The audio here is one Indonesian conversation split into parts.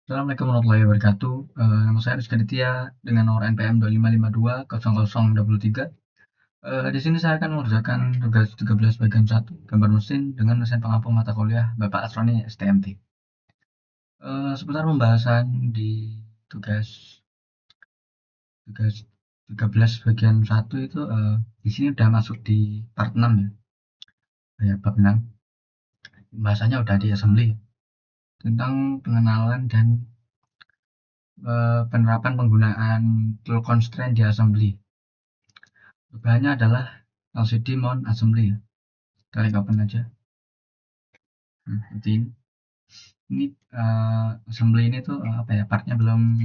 Assalamualaikum warahmatullahi wabarakatuh. Nama saya Rizky Aditya dengan nomor NPM 25520023. Di sini saya akan mengerjakan tugas 13 bagian 1 gambar mesin dengan mesin pengampu mata kuliah Bapak Asroni STMT. Seputar pembahasan di tugas tugas 13 bagian 1 itu di sini udah masuk di part 6 ya. Ya, bab 6. Bahasanya udah di assembly tentang pengenalan dan penerapan penggunaan tool constraint di assembly. Bahannya adalah LCD mount assembly ya. Klik open aja. Seperti ini. Ini assembly ini tuh apa ya, partnya belum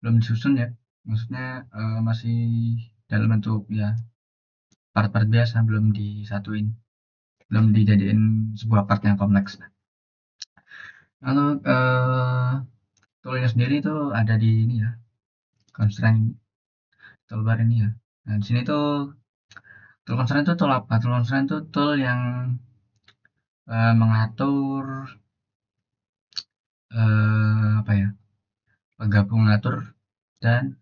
disusun ya. Maksudnya masih dalam bentuk ya part-part biasa, belum disatuin, belum dijadiin sebuah part yang kompleks. Lalu toolnya sendiri tuh ada di ini ya, constraint toolbar ini ya. Nah di sini tuh tool constraint itu tool apa? Tool constraint itu tool yang mengatur apa ya, menggabung mengatur dan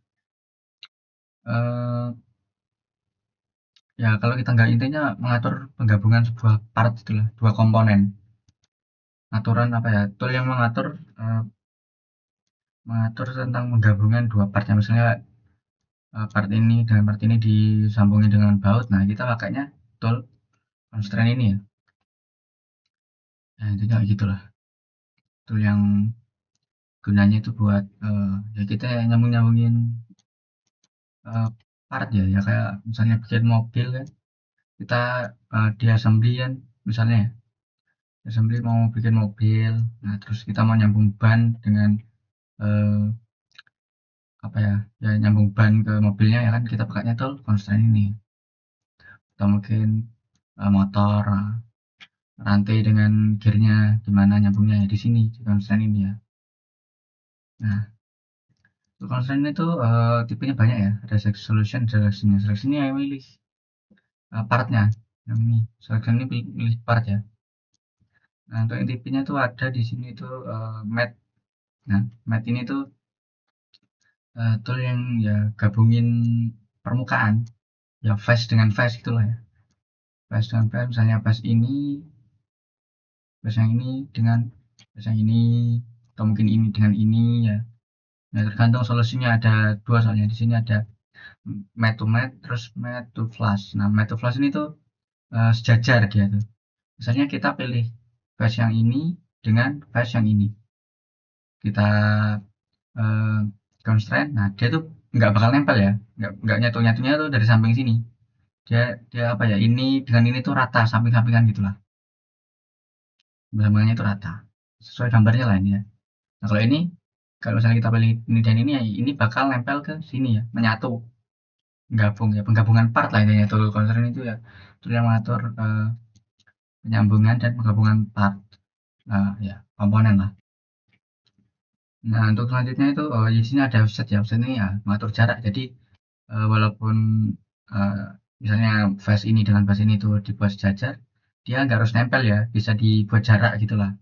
ya kalau kita nggak intinya mengatur penggabungan sebuah part itulah, dua komponen. Aturan apa ya, tool yang mengatur tentang penggabungan dua part, yang misalnya part ini dengan part ini disambungin dengan baut. Nah kita pakainya tool constraint ini ya. Nah intinya gitulah, tool yang gunanya itu buat ya kita nyambungin part ya, ya kayak misalnya bikin mobil kan, kita di assembly kan misalnya ya, assembly mau bikin mobil. Nah terus kita mau nyambung ban dengan apa ya, ya nyambung ban ke mobilnya ya kan, kita pakainya tool constraint ini. Atau mungkin motor, rantai dengan gearnya gimana nyambungnya ya, di sini di constraint ini ya. Nah tool constraint itu tipenya banyak ya, ada solution, seleksinya. Seleksi ini yang milih partnya, yang ini selection ini pilih part ya. Nah untuk yang tipenya tuh ada di sini tuh mat. Nah mat ini tuh tool yang ya gabungin permukaan ya, face dengan face gitulah ya. Face dengan face, misalnya face yang ini dengan face yang ini, atau mungkin ini dengan ini ya. Nah tergantung solusinya, ada dua soalnya di sini, ada matte to matte, terus matte to flush. Nah matte to flush ini tuh sejajar dia tuh. Misalnya kita pilih face yang ini dengan face yang ini, kita constraint. Nah dia tuh nggak bakal nempel ya, nggak nyatunya tuh dari samping sini. Dia apa ya, ini dengan ini tuh rata, samping-sampingan gitulah, sambungannya itu rata sesuai gambarnya lah ini ya. Nah kalau ini, kalau misalnya kita pilih ini dan ini ya, ini bakal nempel ke sini ya, menyatu, gabung ya, penggabungan part lah intinya. Tool constraint itu ya tool yang mengatur penyambungan dan penggabungan part, ya komponen lah. Nah untuk selanjutnya itu di sini ada offset ya. Offset ini ya mengatur jarak. Jadi walaupun misalnya face ini dengan face ini tuh dibuat sejajar, dia nggak harus nempel ya, bisa dibuat jarak gitulah.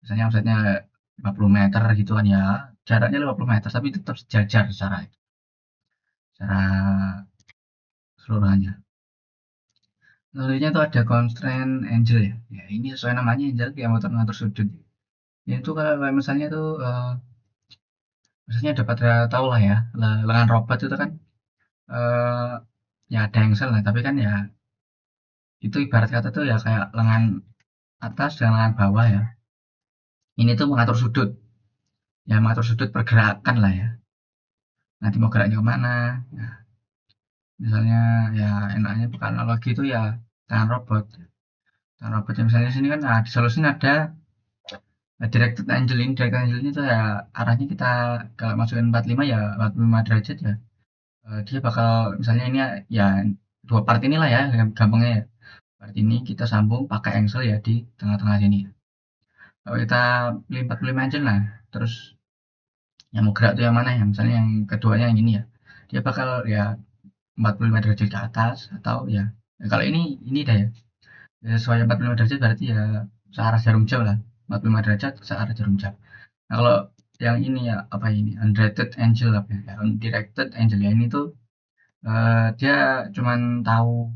Misalnya offsetnya 50 meter gitu kan ya, jaraknya 50 meter tapi tetap sejajar secara keseluruhannya. Selanjutnya itu ada constraint angle ya. Ya ini sesuai namanya, angle yang mengatur sudut. Ini tuh kalau misalnya tuh misalnya dapat tahu lah ya, lengan robot itu kan eh, ya ada angle lah, tapi kan ya itu ibarat kata tuh ya kayak lengan atas dan lengan bawah ya. Ini tuh mengatur sudut, ya mengatur sudut pergerakan lah ya. Nanti mau geraknya kemana? Nah, misalnya ya enaknya pakai analogi itu ya tangan robot. Tangan robot yang misalnya di sini kan, nah, di solusinya ada directed angle. Ini directed angle ini tuh ya arahnya, kita kalau masukin 45 ya 45 derajat ya. Dia bakal misalnya ini ya dua part inilah ya gampangnya ya. Part ini kita sambung pakai angle ya di tengah-tengah sini. Kalau kita pilih 45 aja lah, terus yang mau gerak tuh yang mana ya, misalnya yang keduanya yang ini ya, dia bakal ya 45 derajat ke atas, atau ya, ya kalau ini dah ya, ya sesuai 45 derajat berarti ya searah jarum jam lah, 45 derajat searah jarum jam. Nah, kalau yang ini ya apa ini undirected angel apa ya, undirected angel ya ini tuh dia cuman tahu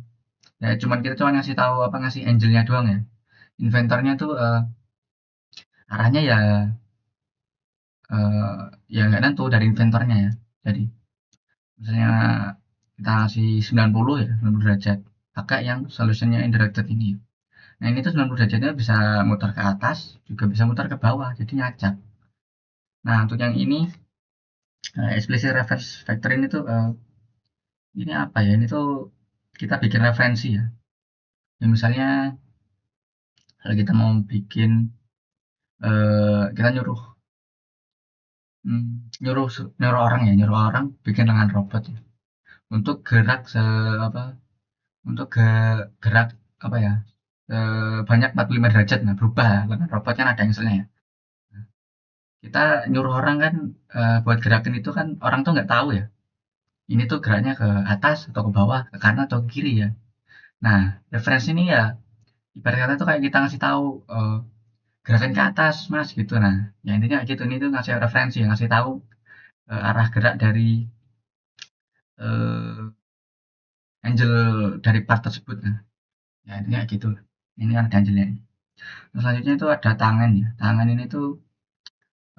ya cuman kita cuma ngasih tahu apa ngasih angelnya doang ya. Inventornya tuh arahnya ya ya nggak nentu dari inventornya ya. Jadi misalnya kita ngasih 90 ya 90 derajat pakai yang solusinya indirected ini. Nah ini tuh 90 derajatnya bisa muter ke atas juga bisa muter ke bawah jadi ngacak. Nah untuk yang ini explicit reverse factor ini tuh ini apa ya ini tuh kita bikin referensi ya. Ya misalnya kalau kita mau bikin kita nyuruh nyuruh nyuruh orang ya nyuruh orang bikin lengan robot ya untuk gerak apa untuk gerak apa ya banyak 45 derajat nah berubah ya. Lengan robot kan ada angle-nya ya. Kita nyuruh orang kan buat gerakin itu kan orang tuh nggak tahu ya ini tuh geraknya ke atas atau ke bawah ke kanan atau ke kiri ya. Nah referensi ini ya ibarat kata tuh kayak kita ngasih tahu gerakan ke atas mas gitu. Nah ya intinya kayak gitu ini tuh ngasih referensi ngasih tahu arah gerak dari eh, angel dari part tersebut. Nah ya intinya kayak gitu ini kan ada angelnya. Nah, selanjutnya itu ada tangan ya tangan ini tuh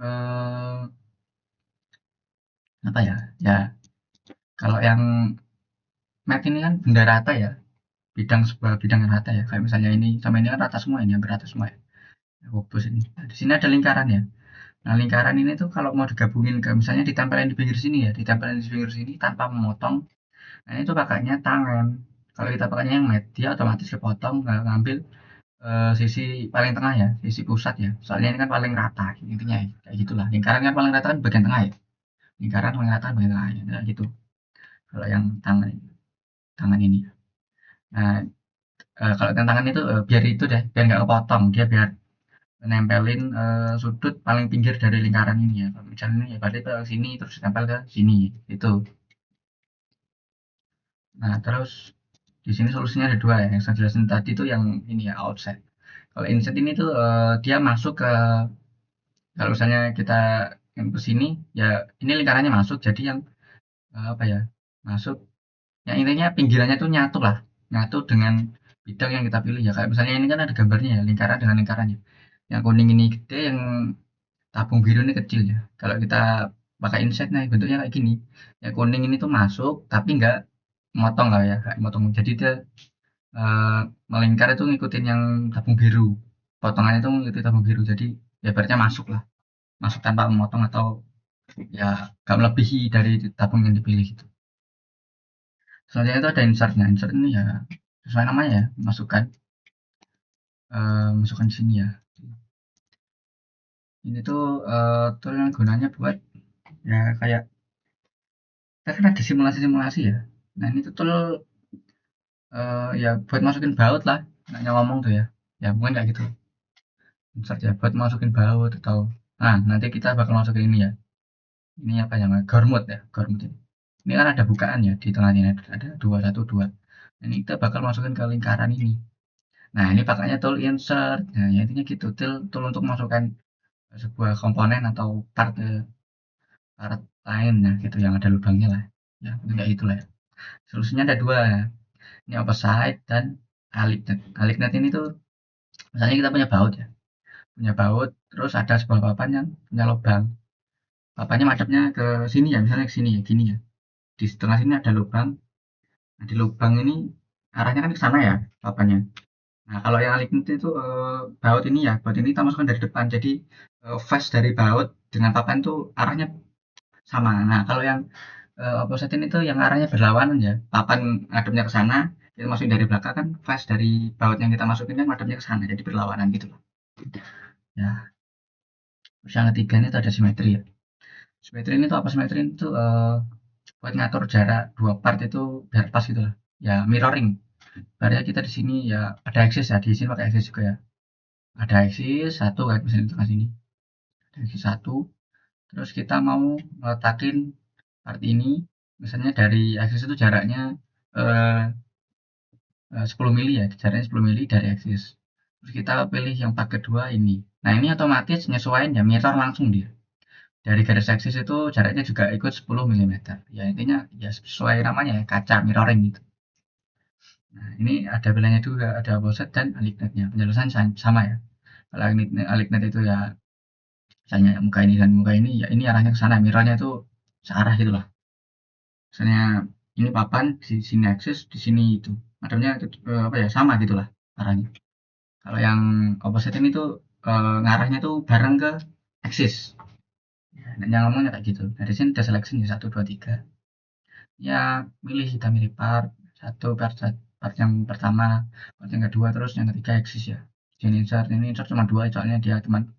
eh, apa ya ya kalau yang mat ini kan benda rata ya sebuah bidang yang rata ya kayak misalnya ini sama ini kan rata semua ini hampir rata semua ya. Kubus ini nah, di sini ada lingkaran ya. Nah lingkaran ini tuh kalau mau digabungin ke misalnya ditempelin di pinggir sini ya ditempelin di pinggir sini tanpa memotong. Nah ini tuh pakainya tangan. Kalau kita pakainya yang mat dia otomatis kepotong ngambil sisi paling tengah ya sisi pusat ya soalnya ini kan paling rata intinya ya. Kayak gitulah lingkaran kan paling rata kan bagian tengah ya lingkaran paling rata bagian tengah ya nah, gitu kalau yang tangan ini. Nah kalau yang tangan itu biar itu deh biar nggak kepotong dia biar nempelin sudut paling pinggir dari lingkaran ini ya kalau misalnya ini ya berarti ke sini terus nempel ke sini itu. Nah terus di sini solusinya ada dua ya yang saya jelasin tadi itu yang ini ya outside. Kalau inside ini tuh dia masuk ke kalau misalnya kita yang ke sini ya ini lingkarannya masuk jadi yang apa ya masuk yang intinya pinggirannya tuh nyatu lah nyatu dengan bidang yang kita pilih ya kayak misalnya ini kan ada gambarnya ya lingkaran dengan lingkarannya yang kuning ini gede yang tabung biru ini kecil ya kalau kita pakai inset nah bentuknya kayak gini ya kuning ini tuh masuk tapi nggak motong lah ya kayak motong jadi dia eh, melingkar itu ngikutin yang tabung biru potongannya itu ngikutin tabung biru jadi ya berarti masuk lah masuk tanpa memotong atau ya nggak melebihi dari tabung yang dipilih itu. Selanjutnya itu ada insertnya insert ini ya sesuai namanya ya masukkan masukkan di sini ya ini tuh tool yang gunanya buat ya kayak kita kan ada simulasi-simulasi ya. Nah ini tuh tool ya buat masukin baut lah. Nanya ngomong tuh ya. Ya mungkin kayak gitu. Insert ya buat masukin baut atau nah nanti kita bakal masukin ini ya. Ini apa namanya? Gormut ya, gormut ini. Ini kan ada bukaan ya di tengahnya ada dua satu dua. Ini kita bakal masukin ke lingkaran ini. Nah ini pakainya tool insert. Nah ya intinya gitu. Tool untuk masukkan sebuah komponen atau part part lain nah gitu yang ada lubangnya lah. Ya mungkin kayak gitulah ya. Solusinya ada dua. Ini opposite dan alignet. Alignet ini tuh misalnya kita punya baut ya, punya baut, terus ada sebuah papan yang punya lubang. Papannya madepnya ke sini ya, misalnya ke sini ya, gini ya. Di tengah sini ada lubang. Nah, di lubang ini arahnya kan ke sana ya papannya. Nah, kalau yang alignet itu baut ini ya, baut ini kita masukkan dari depan. Jadi face dari baut dengan papan itu arahnya sama. Nah, kalau yang opposite ini tuh yang arahnya berlawanan ya. Papan ngadepnya ke sana, kita masukin dari belakang kan face dari baut yang kita masukin kan ngadepnya ke sana, jadi berlawanan gitu loh. Ya, terus yang ketiga ini tuh ada simetri ya. Simetri ini tuh apa simetri itu buat ngatur jarak dua part itu biar pas gitu lah. Ya, mirroring. Berarti kita di sini ya ada axis ya, di sini pakai axis juga ya. Ada axis satu kan misalnya di tengah sini. Ada axis satu. Terus kita mau meletakin part ini misalnya dari axis itu jaraknya eh, 10 mili ya jaraknya 10 mili dari axis terus kita pilih yang part kedua ini Nah ini otomatis nyesuaiin ya mirror langsung dia. Dari garis aksis itu jaraknya juga ikut 10 mm. Ya intinya ya sesuai namanya ya, kaca mirroring gitu. Nah ini ada pilihannya juga, ada offset dan alignetnya. Penjelasan sama ya. Kalau alignment itu ya misalnya muka ini dan muka ini ya ini arahnya ke sana, mirrornya itu searah gitu lah. Misalnya ini papan di sini aksis, di sini itu. Madamnya apa ya sama gitulah arahnya. Kalau yang opposite ini tuh ngarahnya tuh bareng ke aksis. Dan yang ngomongnya kayak gitu. Nah, di sini ada selection ya 1 2 3. Ya milih kita milih part part yang pertama, part yang kedua, terus yang ketiga aksis ya. Jadi ini insert cuma dua soalnya dia teman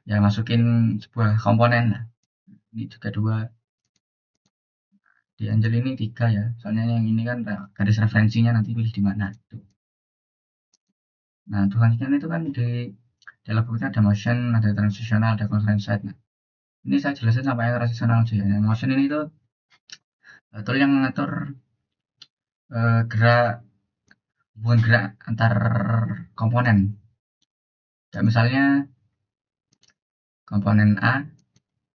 ya masukin sebuah komponen lah. Ini juga dua, di Angel ini tiga ya soalnya yang ini kan garis referensinya nanti pilih di mana tuh. Nah tuh selanjutnya itu kan di dalam bukunya ada motion, ada transitional, ada constraint set. Nah ini saya jelasin sampai yang transitional aja ya. Yang motion ini tuh tool yang mengatur gerak, hubungan gerak antar komponen. Kayak misalnya komponen A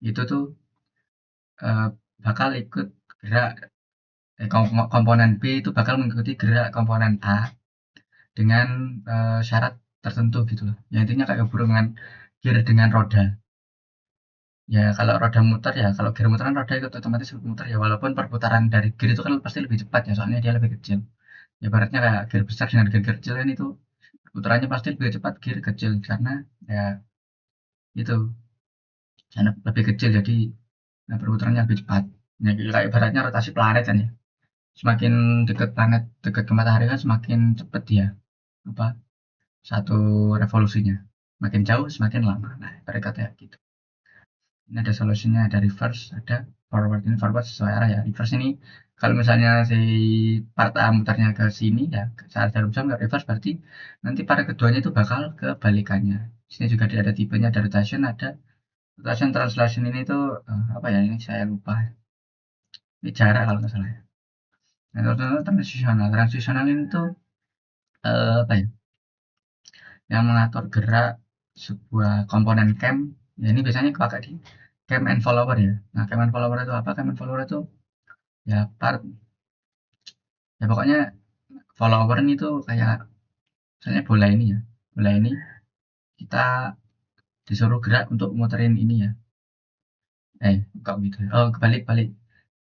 itu tuh eh, bakal ikut gerak komponen B itu bakal mengikuti gerak komponen A dengan syarat tertentu gitu loh. Ya intinya kayak hubungan gear dengan roda. Ya kalau roda muter ya, kalau gear muter kan roda ikut otomatis muter ya, walaupun perputaran dari gear itu kan pasti lebih cepat ya, soalnya dia lebih kecil. Ya baratnya kayak gear besar dengan gear kecil kan itu putarannya pasti lebih cepat gear kecil karena ya itu karena lebih kecil jadi nah, perputarannya lebih cepat. Ya, kayak ibaratnya rotasi planet kan ya. Semakin dekat planet dekat ke matahari kan semakin cepat dia apa satu revolusinya. Makin jauh semakin lama. Nah, mereka kayak gitu. Ini ada solusinya, ada reverse, ada forward. Ini forward sesuai arah ya. Reverse ini kalau misalnya si part A mutarnya ke sini ya saat jarum jam nggak reverse berarti nanti part keduanya itu bakal kebalikannya. Di sini juga ada tipenya, ada rotation translation ini tuh apa ya, ini saya lupa. Ini jarak kalau nggak salah ya. Nah, transisional ini tuh apa ya, yang mengatur gerak sebuah komponen cam. Ya ini biasanya kepakai di cam and follower ya. Nah cam and follower itu apa? Cam and follower itu ya part ya pokoknya follower ini tuh kayak misalnya bola ini ya, bola ini kita disuruh gerak untuk muterin ini ya, kok gitu ya, oh kebalik balik,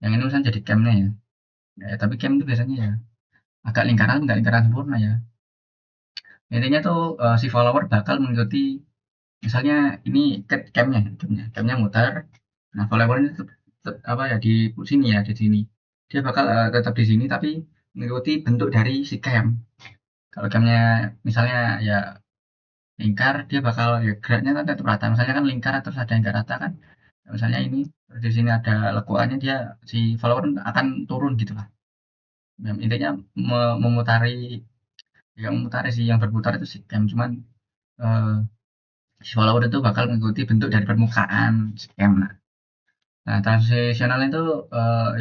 yang ini misalnya jadi camnya ya. Tapi cam itu biasanya ya agak lingkaran, nggak lingkaran sempurna ya. Intinya tuh si follower bakal mengikuti misalnya ini camnya muter. Nah follower ini tetap apa ya di sini ya, di sini dia bakal tetap di sini tapi mengikuti bentuk dari si cam. Kalau camnya misalnya ya lingkar, dia bakal ya geraknya kan tetap rata. Misalnya kan lingkar terus ada yang nggak rata kan. Misalnya ini terus di sini ada lekuannya, dia si follower akan turun gitu lah. Ya, intinya memutari yang memutari si yang berputar itu si cam, cuman eh, si follower itu bakal mengikuti bentuk dari permukaan si cam. Nah, transitional itu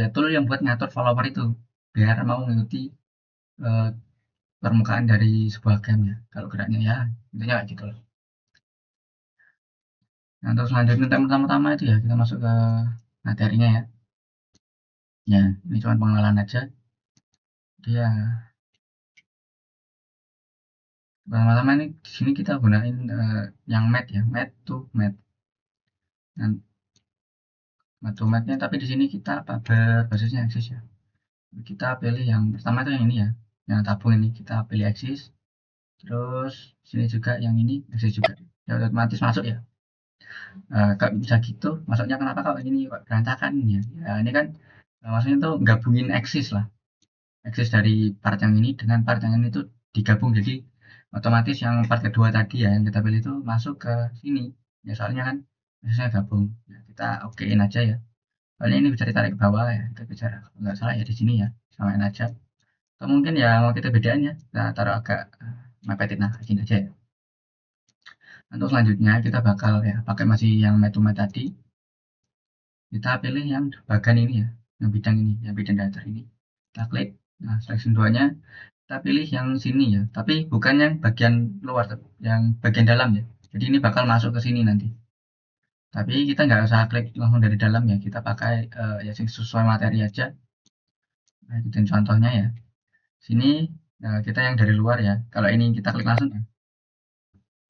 ya tool yang buat ngatur follower itu biar mau mengikuti eh, permukaan dari sebuah cam ya. Kalau geraknya ya intinya kayak gitu loh. Nah, terus lanjutin pertama-tama itu ya kita masuk ke materinya ya. Ya, ini cuma pengenalan aja. Dia pertama-tama ini di sini kita gunain yang matte ya, matte to matte. Nah, matte to matte-nya tapi di sini kita apa berbasisnya Axis ya. Kita pilih yang pertama itu yang ini ya, yang tabung ini kita pilih Axis. Terus sini juga yang ini Axis juga. Ya otomatis masuk ya. Kalau bisa gitu, masuknya kenapa kalau ini kok berantakan ya? Ya ini kan maksudnya tuh gabungin Axis lah. Akses dari part yang ini dengan part yang ini tuh digabung, jadi otomatis yang part kedua tadi ya yang kita pilih itu masuk ke sini ya, soalnya kan biasanya gabung ya, kita okein aja ya, soalnya ini bisa ditarik ke bawah ya, kita bicara kalau nggak salah ya di sini ya, samain aja atau mungkin ya mau kita bedain ya, kita taruh agak mepetin nah sini aja ya. Untuk selanjutnya kita bakal ya pakai masih yang metumet tadi, kita pilih yang bagian ini ya, yang bidang ini, yang bidang datar ini kita klik. Nah selection 2 nya kita pilih yang sini ya, tapi bukan yang bagian luar, yang bagian dalam ya. Jadi ini bakal masuk ke sini nanti. Tapi kita nggak usah klik langsung dari dalam ya. Kita pakai ya sesuai materi aja. Nah, ikutin contohnya ya. Sini kita yang dari luar ya. Kalau ini kita klik langsung ya,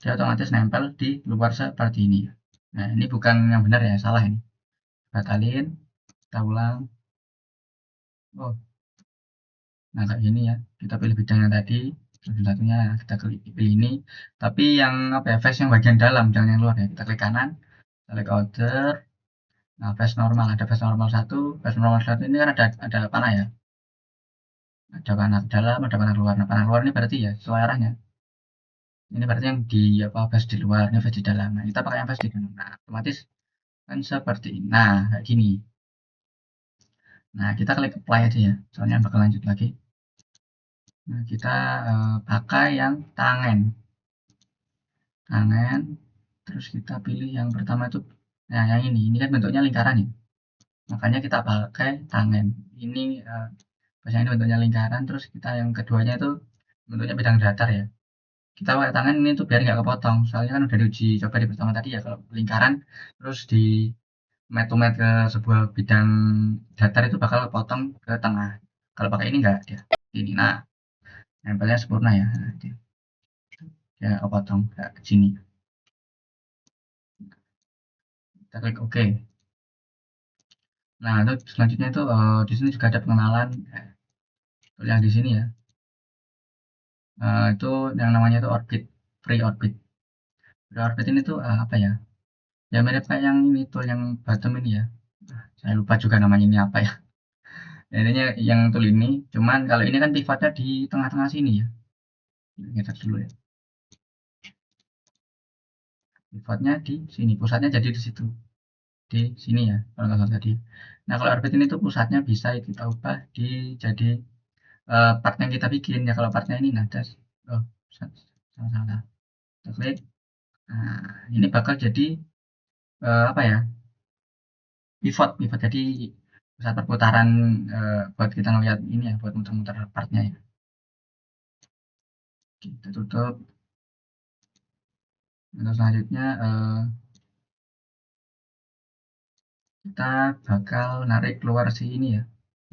dia otomatis nempel di luar seperti ini. Nah, ini bukan yang benar ya, salah ini. Batalin, kita ulang. Oh, nah kayak gini ya. Kita pilih bidang yang tadi, satunya kita klik pilih ini. Tapi yang apa ya, face yang bagian dalam, jangan yang luar ya. Kita klik kanan, kita klik order. Nah, face normal ada face normal satu, face normal satu ini kan ada panah ya. Ada panah dalam, ada panah luar. Nah, panah luar ini berarti ya sesuai arahnya. Ini berarti yang di apa face di luar, ini face di dalam. Nah, kita pakai yang face di dalam. Nah, otomatis kan seperti ini. Nah, kayak gini. Nah, kita klik apply aja ya. Soalnya bakal lanjut lagi. Nah, kita pakai yang tangan. Tangan. Terus kita pilih yang pertama itu. Nah, yang ini. Ini kan bentuknya lingkaran ya. Makanya kita pakai tangan. Ini biasanya ini bentuknya lingkaran. Terus kita yang keduanya itu bentuknya bidang datar ya. Kita pakai tangan ini tuh biar nggak kepotong. Soalnya kan udah diuji coba di pertama tadi ya. Kalau lingkaran terus di mat to mat ke sebuah bidang datar itu bakal potong ke tengah. Kalau pakai ini enggak dia. Ini nah, nempelnya sempurna ya. Nah, dia potong kayak sini. Kita klik OK. Nah, itu selanjutnya itu di sini juga ada pengenalan yang di sini ya. Itu yang namanya itu orbit, free orbit. Free orbit ini tuh apa ya? Ya mirip kayak yang ini tuh yang bottom ini ya. Saya lupa juga namanya ini apa ya. Intinya yang tool ini, cuman kalau ini kan pivotnya di tengah-tengah sini ya. Kita dulu ya. Pivotnya di sini, pusatnya jadi di situ. Di sini ya, kalau nggak salah tadi. Nah, kalau orbit ini tuh pusatnya bisa kita ubah di jadi part yang kita bikin ya. Kalau partnya ini nah, oh, salah. Kita klik. Nah, ini bakal jadi apa ya? Pivot. Jadi pusat perputaran buat kita ngeliat ini ya, buat muter-muter partnya ya. Kita tutup. Untuk selanjutnya kita bakal narik keluar si ini ya,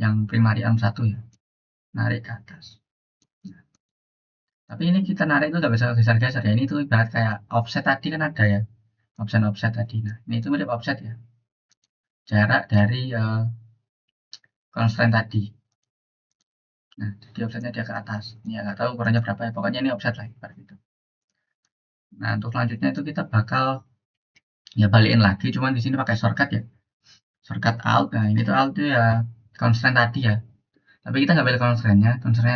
yang primary arm 1 ya, narik ke atas. Tapi ini kita narik itu nggak bisa geser-geser ya, ini tuh ibarat kayak offset tadi kan ada ya, offset tadi. Nah, ini itu mirip offset ya, jarak dari constraint tadi. Nah, jadi offsetnya dia ke atas. Ini ya nggak tahu ukurannya berapa ya, pokoknya ini offset lah, ibarat itu. Nah, untuk selanjutnya itu kita bakal ya balikin lagi, cuman di sini pakai shortcut ya, shortcut alt. Nah, ini tuh alt tuh ya constraint tadi ya. Tapi kita nggak pilih constraint-nya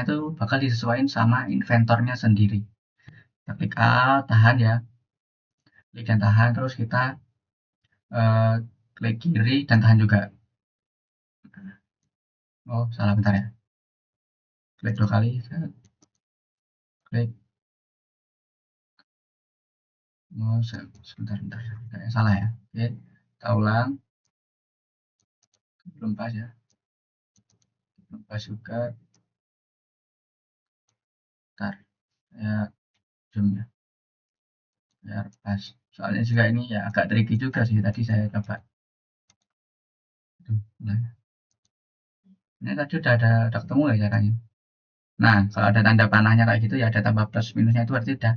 itu bakal disesuaikan sama inventornya sendiri. Kita klik A, tahan ya, klik dan tahan, terus kita klik kiri dan tahan juga. Oh, salah bentar ya. Klik 2 kali, klik. Oh, sebentar, kayaknya salah ya. Oke, kita ulang. Belum pas ya. Belum pas juga. Bentar, ya zoom ya, biar pas. Soalnya juga ini ya agak tricky juga sih. Tadi saya coba. Nah, ini tadi udah ketemu ya caranya. Nah, kalau ada tanda panahnya kayak gitu ya ada tambah plus minusnya itu berarti udah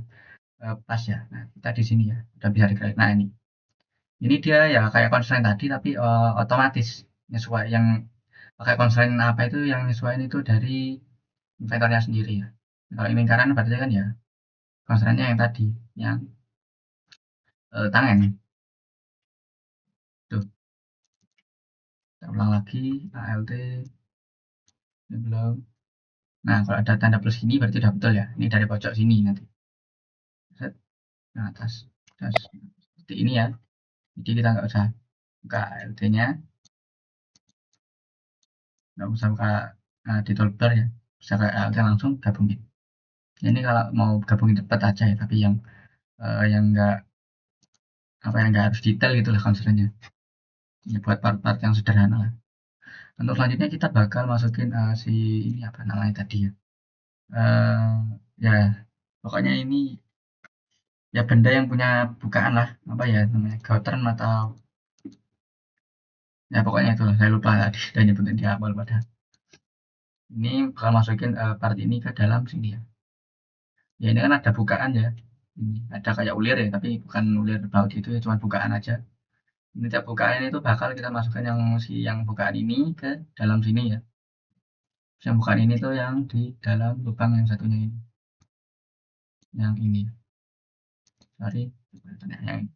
pas ya. Nah, kita di sini ya udah bisa diklik. Nah, ini dia ya kayak constraint tadi tapi otomatis nyesuai yang pakai constraint apa itu yang nyesuaiin itu dari inventornya sendiri ya. Kalau ini lingkaran berarti kan ya constraintnya yang tadi yang tangan tuh. Kita ulang lagi ALT ini belum. Nah, kalau ada tanda plus ini berarti udah betul ya. Ini dari pojok sini nanti. Set, ke atas. Terus, seperti ini ya. Jadi kita nggak usah buka ALT-nya, nggak usah buka di toolbar ya. Bisa ke ALT langsung gabungin. Ini kalau mau gabungin cepat aja ya, tapi yang nggak apa yang nggak harus detail gitu lah constraint-nya. Ya, buat part-part yang sederhana lah. Untuk selanjutnya kita bakal masukin si ini apa namanya tadi ya. Ya, pokoknya ini ya benda yang punya bukaan lah, apa ya namanya, Gautrem atau ya pokoknya itu lah, saya lupa tadi udah nyebutin di awal pada. Ini bakal masukin part ini ke dalam sini ya. Ya ini kan ada bukaan ya. Ini ada kayak ulir ya, tapi bukan ulir baut itu ya, cuma bukaan aja. Ini tiap bukaan ini tuh bakal kita masukkan yang bukaan ini ke dalam sini ya. Yang bukaan ini tuh yang di dalam lubang yang satunya ini, yang ini. Sorry, yang ini.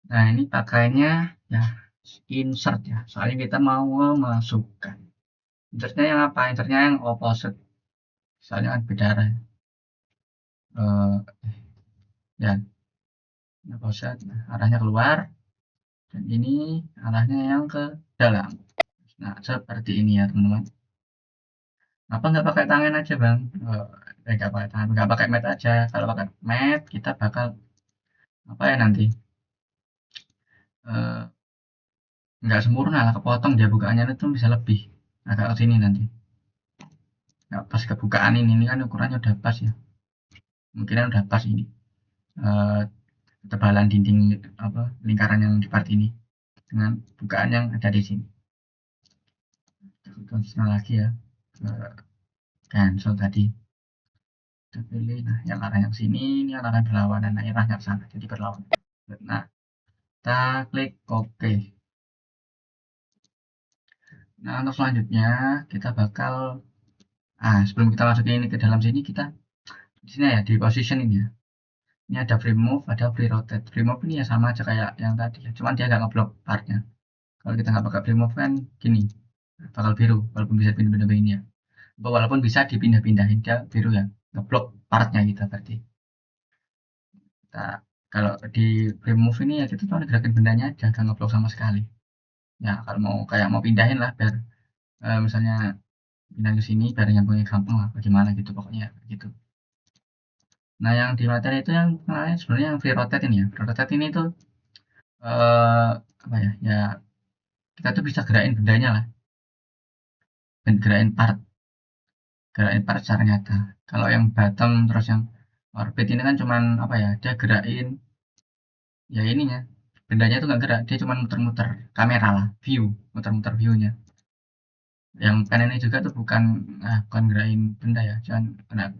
Nah ini pakainya ya insert ya. Soalnya kita mau memasukkan. Insertnya yang apa? Insertnya yang opposite. Soalnya kan beda arah. Eh, ya, opposite. Nah, arahnya keluar. Dan ini arahnya yang ke dalam. Nah, seperti ini ya teman-teman. Apa nggak pakai tangan aja bang? Nggak pakai tangan, nggak pakai mat aja. Kalau pakai mat, kita bakal apa ya nanti? Eh, nggak sempurna lah, kepotong dia bukaannya itu bisa lebih agak ke sini nanti. Nggak pas kebukaan ini kan ukurannya udah pas ya. Mungkin udah pas ini. Eh, ketebalan dinding apa lingkaran yang di part ini dengan bukaan yang ada di sini. Terus lagi ya ke cancel tadi. Kita pilih nah yang arah yang sini ini arah berlawanan, nah arahnya ke sana jadi berlawanan. Nah kita klik OK. Nah untuk selanjutnya kita bakal sebelum kita masukin ini ke dalam sini, kita di sini ya di position ini ya, ini ada free move, ada free rotate. Free move ini ya sama aja kayak yang tadi ya, cuman dia nggak ngeblok partnya. Kalau kita nggak pakai free move kan gini, bakal biru walaupun bisa pindah-pindah ini ya, walaupun bisa dipindah-pindahin dia biru ya, ngeblok partnya kita berarti. Kita kalau di free move ini ya kita cuma gerakin bendanya aja, nggak ngeblok sama sekali. Ya kalau mau kayak mau pindahin lah biar misalnya pindah ke sini biar nyambungnya gampang lah, bagaimana gitu pokoknya gitu. Nah yang di materi itu yang sebenarnya yang free rotate ini ya, free rotate ini tuh apa ya, ya kita tuh bisa gerakin bendanya lah, gerakin part secara nyata. Kalau yang bottom terus yang orbit ini kan cuman apa ya, dia gerakin ya ininya, bendanya tuh nggak gerak, dia cuman muter-muter kamera lah, muter-muter viewnya. Yang pen ini juga tuh bukan gerakin benda ya, cuman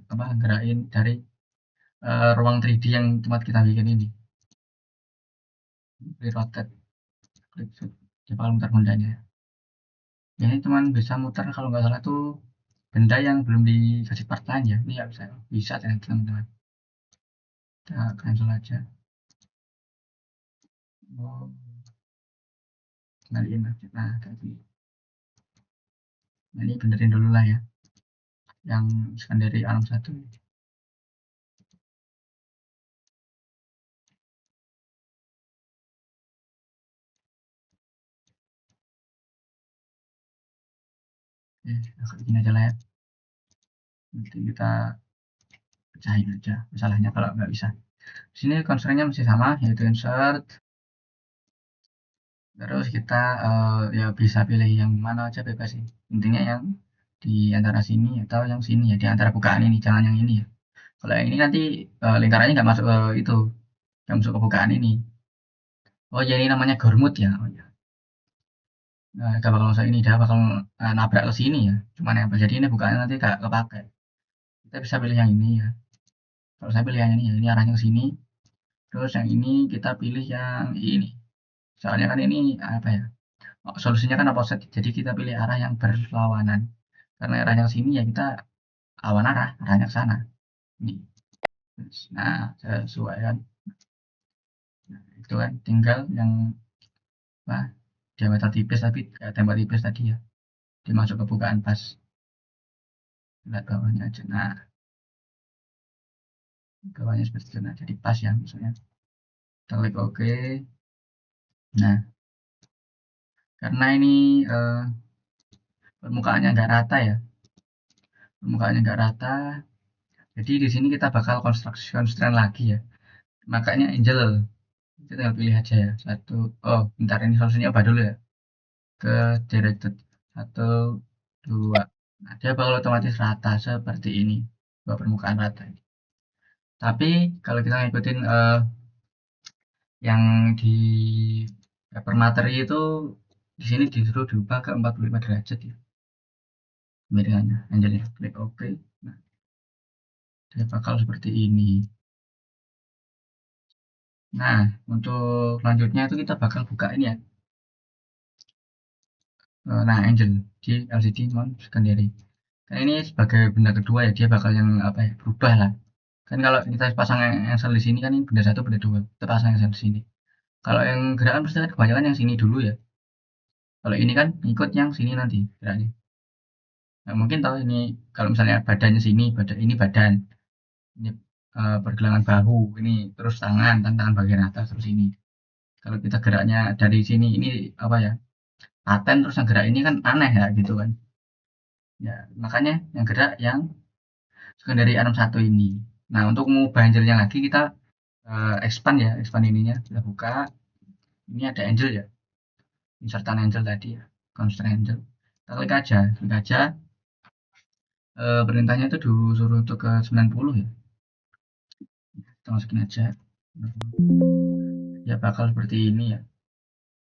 apa gerakin dari ruang 3D yang tempat kita bikin ini, di rotate, klik dia bakal muter bendanya. Ini cuman bisa muter kalau nggak salah tuh benda yang belum dikasih part lain ya, ini ya bisa ternyata teman-teman. Kita cancel aja. Oh, kembaliin aja. Nah kayak gini. Nah, ini benerin dulu lah ya yang scan dari alam satu. Kayak gini aja lah ya, nanti kita pecahin aja masalahnya kalau nggak bisa. Di sini constraint-nya masih sama, yaitu insert. Terus kita ya bisa pilih yang mana aja bebas sih. Intinya yang di antara sini atau yang sini ya, di antara bukaan ini, jangan yang ini ya. Kalau yang ini nanti lingkarannya nggak masuk ke itu, nggak masuk ke bukaan ini. Oh ya ini namanya gormut ya. Oh ya. Nah, nggak bakal masuk ini, dia bakal nabrak ke sini ya. Cuman yang jadi ini bukaannya nanti nggak kepake. Kita bisa pilih yang ini ya. Kalau saya pilih yang ini ya, ini arahnya ke sini. Terus yang ini kita pilih yang ini. Soalnya kan ini apa ya? Solusinya kan opposite, jadi kita pilih arah yang berlawanan. Karena arahnya ke sini ya kita lawan arahnya ke sana. Ini. Nah, sesuai kan. Nah, itu kan tinggal yang apa, diameter tipis tapi tembak tipis tadi ya. Dimasuk ke bukaan pas. Lihat bawahnya aja. Nah, bawahnya seperti itu. Nah, jadi pas ya misalnya. Kita klik OK. Nah, karena ini permukaannya nggak rata ya. Permukaannya nggak rata. Jadi di sini kita bakal constraint lagi ya. Makanya Angel kita tinggal pilih aja ya. Oh bentar ini solusinya apa dulu ya? Ke directed. Satu, dua. Nah, dia bakal otomatis rata seperti ini. Dua permukaan rata ini. Tapi kalau kita ngikutin yang di paper materi itu di sini disuruh diubah ke 45 derajat ya kemiringannya. Anjir, klik OK. Nah, dia bakal seperti ini. Nah, untuk selanjutnya itu kita bakal buka ini ya. Nah, Angel di LCD mount secondary. Kan ini sebagai benda kedua ya, dia bakal yang apa ya, berubah lah. Kan kalau kita pasang engsel di sini kan ini benda satu, benda dua. Kita pasang engsel di sini. Kalau yang gerakan pasti kan kebanyakan yang sini dulu ya. Kalau ini kan ikut yang sini nanti geraknya. Nah, mungkin tahu ini kalau misalnya badannya sini, badan ini badan, ini pergelangan bahu, ini terus tangan, tangan bagian atas terus ini. Kalau kita geraknya dari sini ini apa ya? Paten terus yang gerak ini kan aneh ya gitu kan. Ya, makanya yang gerak yang dari Anom satu ini. Nah, untuk mengubah angelnya lagi kita expand ya, expand ininya. Kita buka. Ini ada angel ya, insertan angel tadi ya, constraint angel. Kita klik aja. Perintahnya itu disuruh untuk ke 90 ya. Kita masukin aja. Ya bakal seperti ini ya.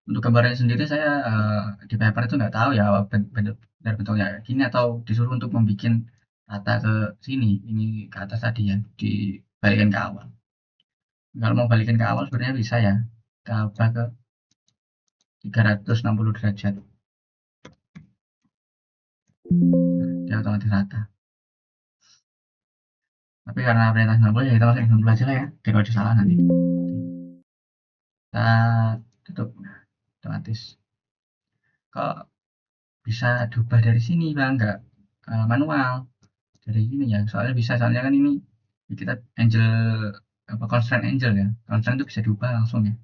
Untuk gambarnya sendiri saya di paper itu nggak tahu ya benar bentuknya gini atau disuruh untuk membuat rata ke sini, ini ke atas tadi ya, dibalikin ke awal. Kalau mau balikin ke awal sebenarnya bisa ya, kita ubah ke 360 derajat. Dia otomatis rata. Tapi karena perintah 90 ya kita masukin 90 aja lah ya, biar kalau salah nanti. Kita tutup otomatis. Kok bisa diubah dari sini bang, nggak manual dari ini ya? Soalnya bisa, soalnya kan ini kita angel apa constraint angel ya, constraint itu bisa diubah langsung ya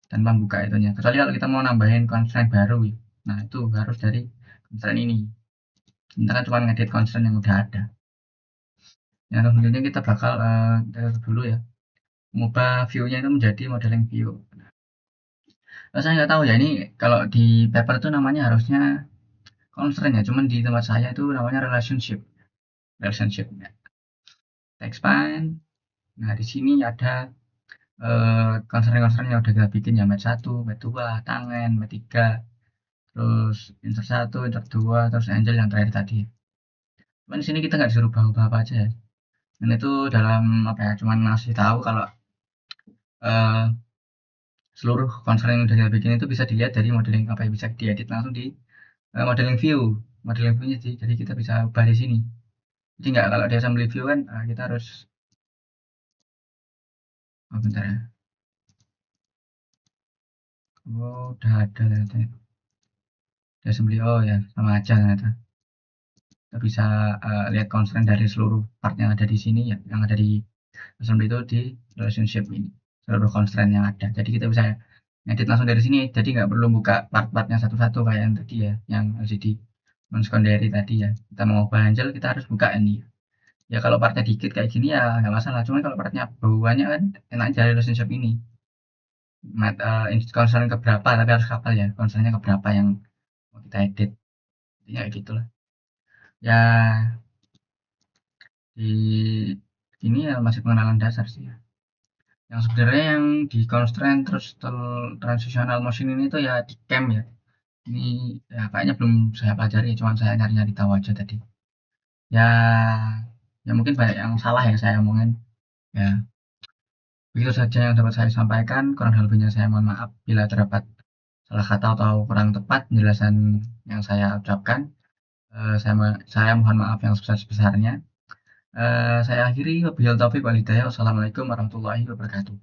tanpa buka itunya. Kecuali kalau kita mau nambahin constraint baru ya, nah itu harus dari constraint ini. Kita kan cuma ngedit constraint yang udah ada. Yang selanjutnya kita bakal dulu ya, mengubah view-nya itu menjadi modeling view. Saya nggak tahu ya ini kalau di paper itu namanya harusnya constraint ya, cuman di tempat saya itu namanya relationship. Relationship. Ya. Expand. Nah di sini ada constraint-constraint yang udah kita bikin ya, match 1, match 2, tangan, match 3, terus insert 1, insert 2, terus angel yang terakhir tadi. Cuman di sini kita nggak disuruh ubah apa aja ya. Dan itu dalam apa ya, cuman ngasih tahu kalau uh, seluruh constraint yang udah kita bikin itu bisa dilihat dari modeling apa yang bisa diedit langsung di modeling view-nya sih. Jadi kita bisa ubah di sini. Jadi nggak kalau di assembly view kan kita harus bentar ya. Oh, udah ada ternyata. Di assembly oh ya sama aja ternyata. Kita bisa lihat constraint dari seluruh part yang ada di sini ya, yang ada di assembly itu di relationship ini, seluruh constraint yang ada. Jadi kita bisa edit langsung dari sini, jadi nggak perlu buka part-partnya satu-satu kayak yang tadi ya, yang LCD non-secondary tadi ya. Kita mau ubah angel kita harus buka ini. Ya kalau partnya dikit kayak gini ya nggak masalah, cuma kalau partnya banyak kan enak aja relationship ini. Constraint keberapa tapi harus kapal ya, constraintnya keberapa yang mau kita edit. Intinya kayak gitulah. Ya di ini ya masih pengenalan dasar sih ya. Yang sebenarnya yang di constraint terus transitional motion ini tuh ya di cam ya. Ini ya kayaknya belum saya pelajari, cuma saya nyari-nyari tahu aja tadi. Ya, ya mungkin banyak yang salah yang saya omongin. Ya, begitu saja yang dapat saya sampaikan. Kurang lebihnya saya mohon maaf bila terdapat salah kata atau kurang tepat penjelasan yang saya ucapkan. Saya mohon maaf yang sebesar-besarnya. Saya akhiri wabillahi taufiq wal hidayah. Wassalamualaikum warahmatullahi wabarakatuh.